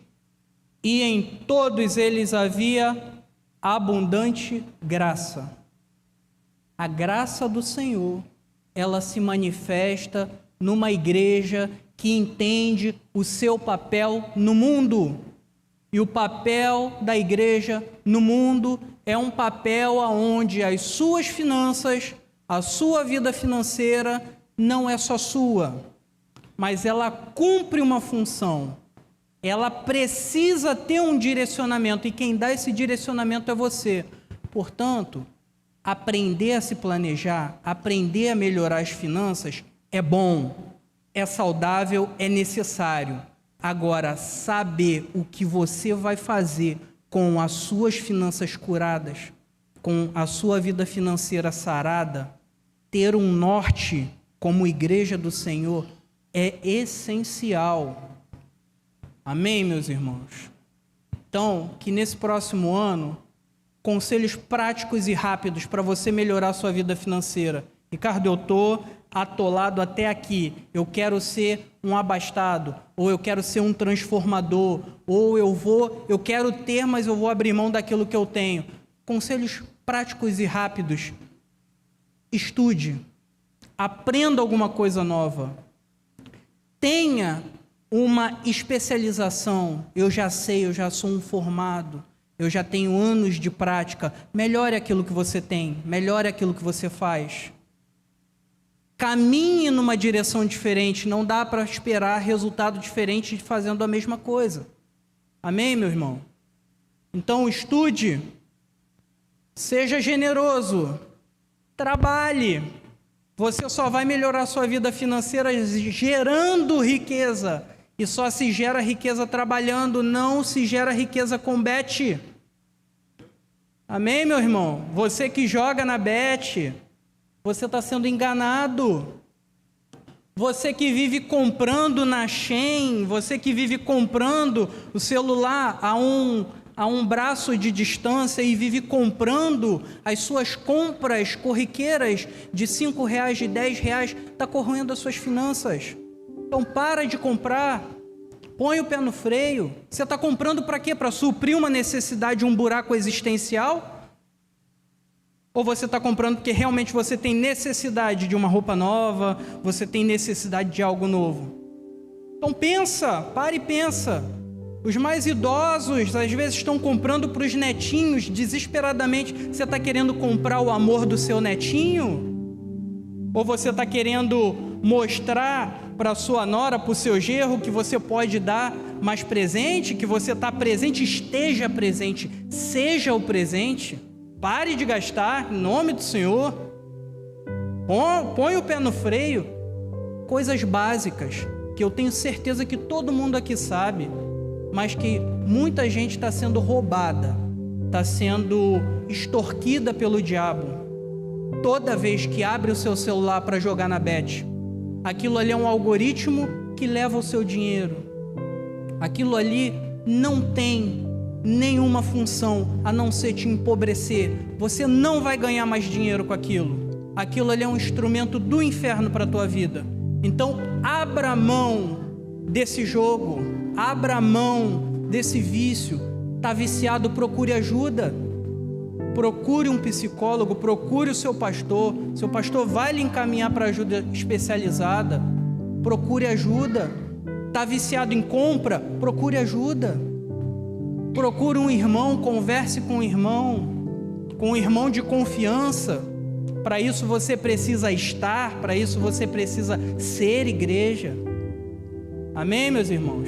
S1: e em todos eles havia abundante graça. A graça do Senhor, ela se manifesta numa igreja que entende o seu papel no mundo. E o papel da igreja no mundo é um papel onde as suas finanças, a sua vida financeira, não é só sua, mas ela cumpre uma função. Ela precisa ter um direcionamento, e quem dá esse direcionamento é você. Portanto, aprender a se planejar, aprender a melhorar as finanças é bom, é saudável, é necessário. Agora, saber o que você vai fazer com as suas finanças curadas, com a sua vida financeira sarada, ter um norte como igreja do Senhor é essencial. Amém, meus irmãos? Então, que nesse próximo ano, conselhos práticos e rápidos para você melhorar a sua vida financeira. Ricardo, eu estou atolado até aqui, eu quero ser um abastado, ou eu quero ser um transformador, ou eu quero ter, mas eu vou abrir mão daquilo que eu tenho. Conselhos práticos e rápidos. Estude, aprenda alguma coisa nova, tenha uma especialização. Eu já sei, eu já sou um formado, eu já tenho anos de prática. Melhore aquilo que você tem, melhore aquilo que você faz. Caminhe numa direção diferente, não dá para esperar resultado diferente fazendo a mesma coisa. Amém, meu irmão? Então, estude, seja generoso, trabalhe. Você só vai melhorar a sua vida financeira gerando riqueza. E só se gera riqueza trabalhando, não se gera riqueza com bet. Amém, meu irmão? Você que joga na bet, você está sendo enganado. Você que vive comprando na Shein, você que vive comprando o celular a um braço de distância e vive comprando as suas compras corriqueiras de R$5, de R$10, está corroendo as suas finanças. Então para de comprar, põe o pé no freio. Você está comprando para quê? Para suprir uma necessidade, um buraco existencial? Ou você está comprando porque realmente você tem necessidade de uma roupa nova, você tem necessidade de algo novo? Então pensa, para e pensa. Os mais idosos às vezes estão comprando para os netinhos desesperadamente. Você está querendo comprar o amor do seu netinho? Ou você está querendo mostrar para a sua nora, para o seu genro, que você pode dar mais presente, que você está presente? Esteja presente, seja o presente. Pare de gastar, em nome do Senhor. Põe o pé no freio. Coisas básicas, que eu tenho certeza que todo mundo aqui sabe, mas que muita gente está sendo roubada, está sendo extorquida pelo diabo. Toda vez que abre o seu celular para jogar na bet, aquilo ali é um algoritmo que leva o seu dinheiro. Aquilo ali não tem nenhuma função a não ser te empobrecer. Você não vai ganhar mais dinheiro com aquilo. Aquilo ali é um instrumento do inferno para a tua vida. Então abra mão desse jogo, abra mão desse vício. Está viciado, procure ajuda. Procure um psicólogo, procure o seu pastor vai lhe encaminhar para ajuda especializada. Procure ajuda. Está viciado em compra? Procure ajuda. Procure um irmão, converse com um irmão de confiança. Para isso você precisa estar, para isso você precisa ser igreja. Amém, meus irmãos?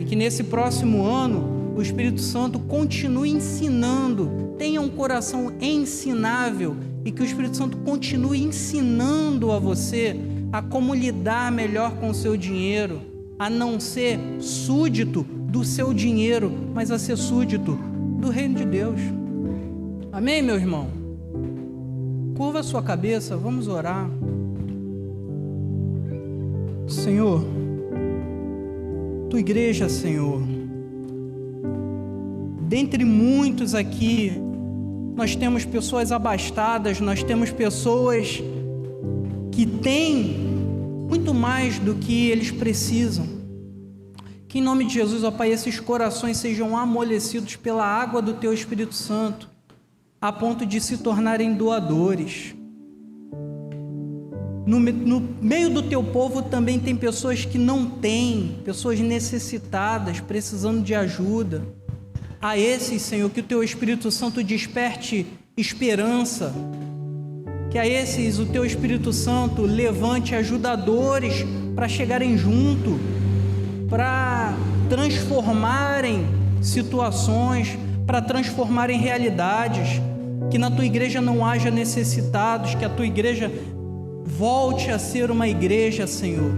S1: E que nesse próximo ano o Espírito Santo continue ensinando, tenha um coração ensinável, e que o Espírito Santo continue ensinando a você a como lidar melhor com o seu dinheiro, a não ser súdito do seu dinheiro, mas a ser súdito do reino de Deus. Amém, meu irmão? Curva a sua cabeça, vamos orar. Senhor, tua igreja, Senhor, dentre muitos aqui, nós temos pessoas abastadas, nós temos pessoas que têm muito mais do que eles precisam. Que em nome de Jesus, ó Pai, esses corações sejam amolecidos pela água do Teu Espírito Santo, a ponto de se tornarem doadores. No meio do Teu povo também tem pessoas que não têm, pessoas necessitadas, precisando de ajuda. A esses, Senhor, que o Teu Espírito Santo desperte esperança, que a esses o Teu Espírito Santo levante ajudadores para chegarem junto, para transformarem situações, para transformarem realidades, que na Tua igreja não haja necessitados, que a Tua igreja volte a ser uma igreja, Senhor,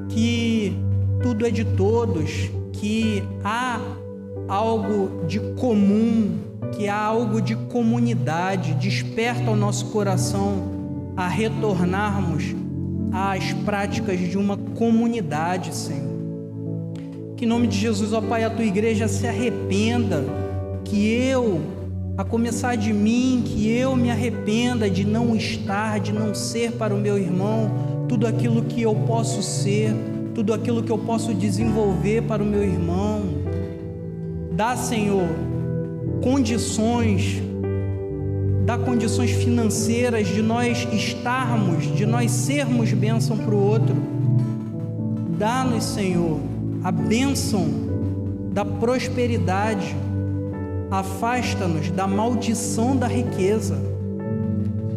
S1: que tudo é de todos, que há algo de comum, que há algo de comunidade. Desperta o nosso coração a retornarmos às práticas de uma comunidade, Senhor. Que em nome de Jesus, ó Pai, a Tua igreja se arrependa, que eu, a começar de mim, que eu me arrependa de não estar, de não ser para o meu irmão tudo aquilo que eu posso ser, tudo aquilo que eu posso desenvolver para o meu irmão. Dá, Senhor, condições financeiras de nós estarmos, de nós sermos bênção para o outro. Dá-nos, Senhor, a bênção da prosperidade. Afasta-nos da maldição da riqueza,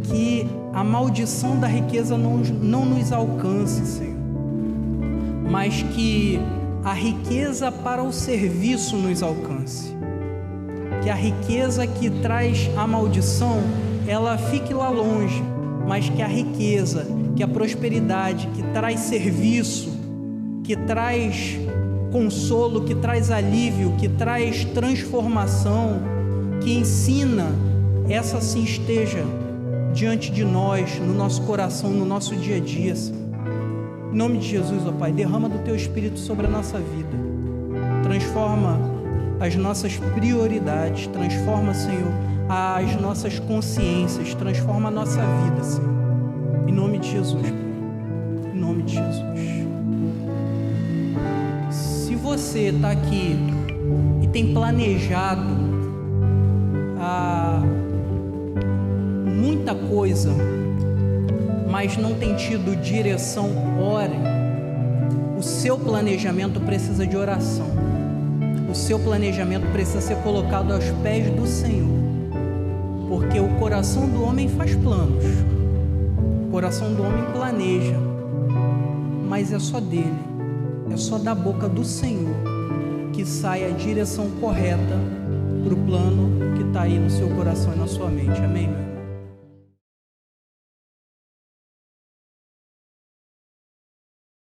S1: que a maldição da riqueza não nos alcance, Senhor, mas que a riqueza para o serviço nos alcance, que a riqueza que traz a maldição, ela fique lá longe, mas que a riqueza, que a prosperidade, que traz serviço, que traz consolo, que traz alívio, que traz transformação, que ensina, essa sim esteja diante de nós, no nosso coração, no nosso dia a dia, Senhor. Em nome de Jesus, ó Pai, derrama do Teu Espírito sobre a nossa vida. Transforma as nossas prioridades. Transforma, Senhor, as nossas consciências. Transforma a nossa vida, Senhor. Em nome de Jesus, Pai. Em nome de Jesus. Se você está aqui e tem planejado muita coisa, mas não tem tido direção, ore. O seu planejamento precisa de oração. O seu planejamento precisa ser colocado aos pés do Senhor. Porque o coração do homem faz planos. O coração do homem planeja. Mas é só dele. É só da boca do Senhor que sai a direção correta para o plano que está aí no seu coração e na sua mente. Amém, meu?